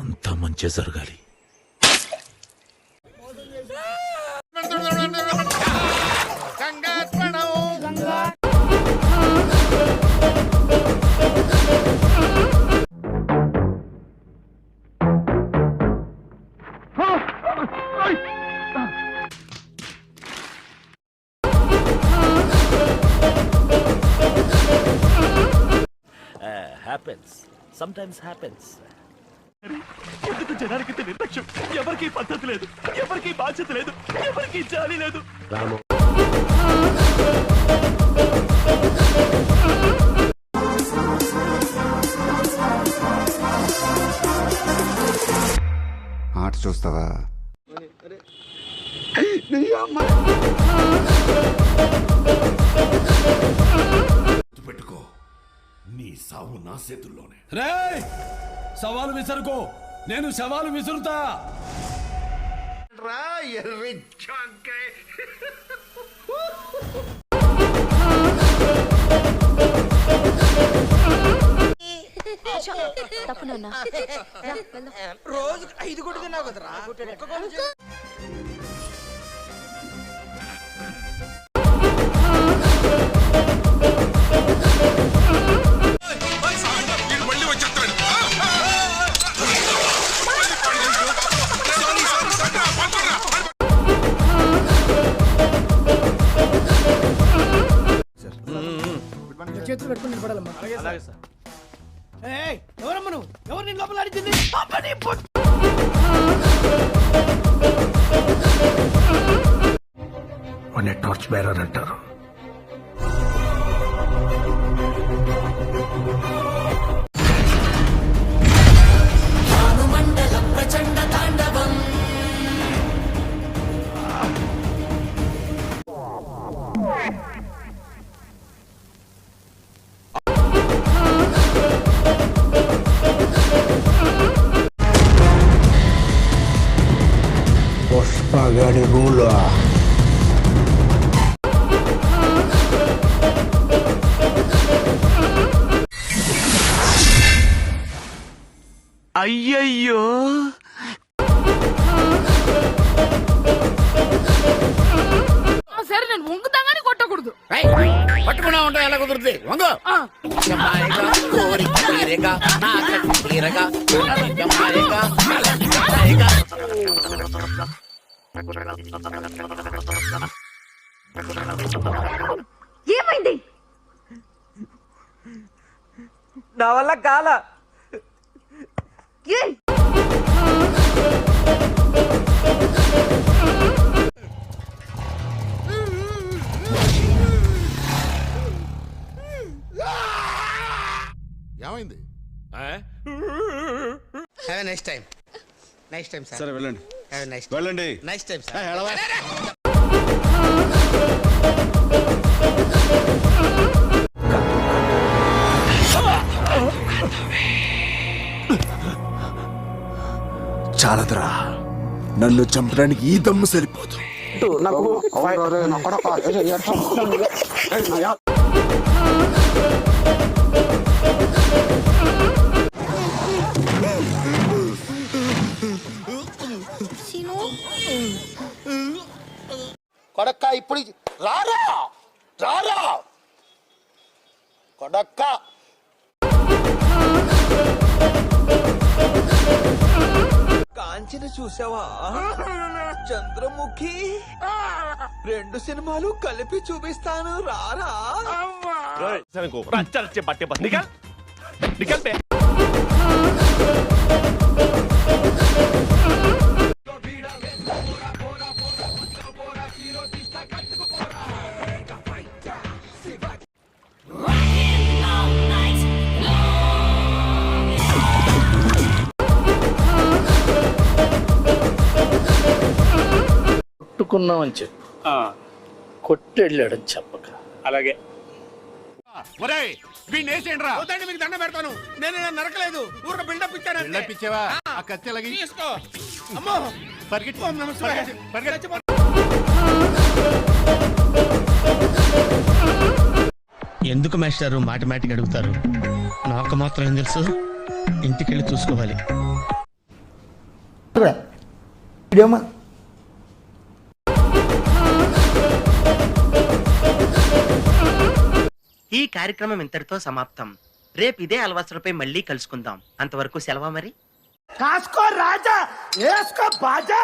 అంతా మంచి జరగాలి. happens. Sometimes happens. ఎందుకు జనానికి నిర్లక్ష్యం? ఎవరికి పద్ధతి లేదు, ఎవరికి బాధ్యత లేదు, ఎవరికి జాలి లేదు. రాము ఆట చూస్తావా? పెట్టుకో, నీ సావు నా చేతుల్లోనే. రేయ్, సవాలు విసరుకో, నేను సవాలు విసురుతా. రోజు 5 గుడ్డు తిన్నావు కదరా. చేతులు పెట్టుకుని నిలబడాలమ్మా. అలాగే సార్. ఎవరమ్మా నువ్వు? ఎవరు నేను లోపల అడిగింది? టార్చ్ బేరర్ అంటారు. పుష్పగడి రూలు. అయ్యయ్యో, సరే నేను వంగుతాగానే కొట్టకూడదు. పట్టుకున్నా ఉంటా ఎలా కుదురుతుంది? వంగు. ఏమైంది? నా వల్ల కాల. ఏమైంది? Have a nice time. Nice time sir. సరే వెళ్ళండి, హ్యావ్ ఎ నైస్ వెళ్ళండి. Nice time sir. చాలదురా, నన్ను చంపడానికి ఈ దమ్ము సరిపోదు. కొడక్క ఇప్పుడు రారా రారా కొడక్క. కాంచన చూసావా? చంద్రముఖి 2 సినిమాలు కలిపి చూపిస్తాను, రారా. బట్టే నికల్ నికల్. కొట్టుకున్నామని చెప్పు కొట్టెళ్ళాడని చెప్పక అలాగే ఒరేయ్ వీడిని వేసేయండి రా. మీకు దండ పెడతాను నేను నరకలేదు ఊరిక బిల్డప్ ఇచ్చాను పిచ్చావా ఆ కత్తి అలాగే తీసుకో అమ్మో పరిగెత్తి ఓం నమః శివాయ. పరిగెత్తి ఎందుకు మాస్టారు మాటిమాటికి అడుగుతారు నాకు మాత్రం ఏం తెలుసు ఇంటికెళ్ళి చూసుకోవాలి ఈ కార్యక్రమం ఇంతటితో సమాప్తం. రేపు ఇదే అలవాసులపై మళ్ళీ కలుసుకుందాం. అంతవరకు సెలవా మరి. కాసుకో రాజా వేసుకో బాజా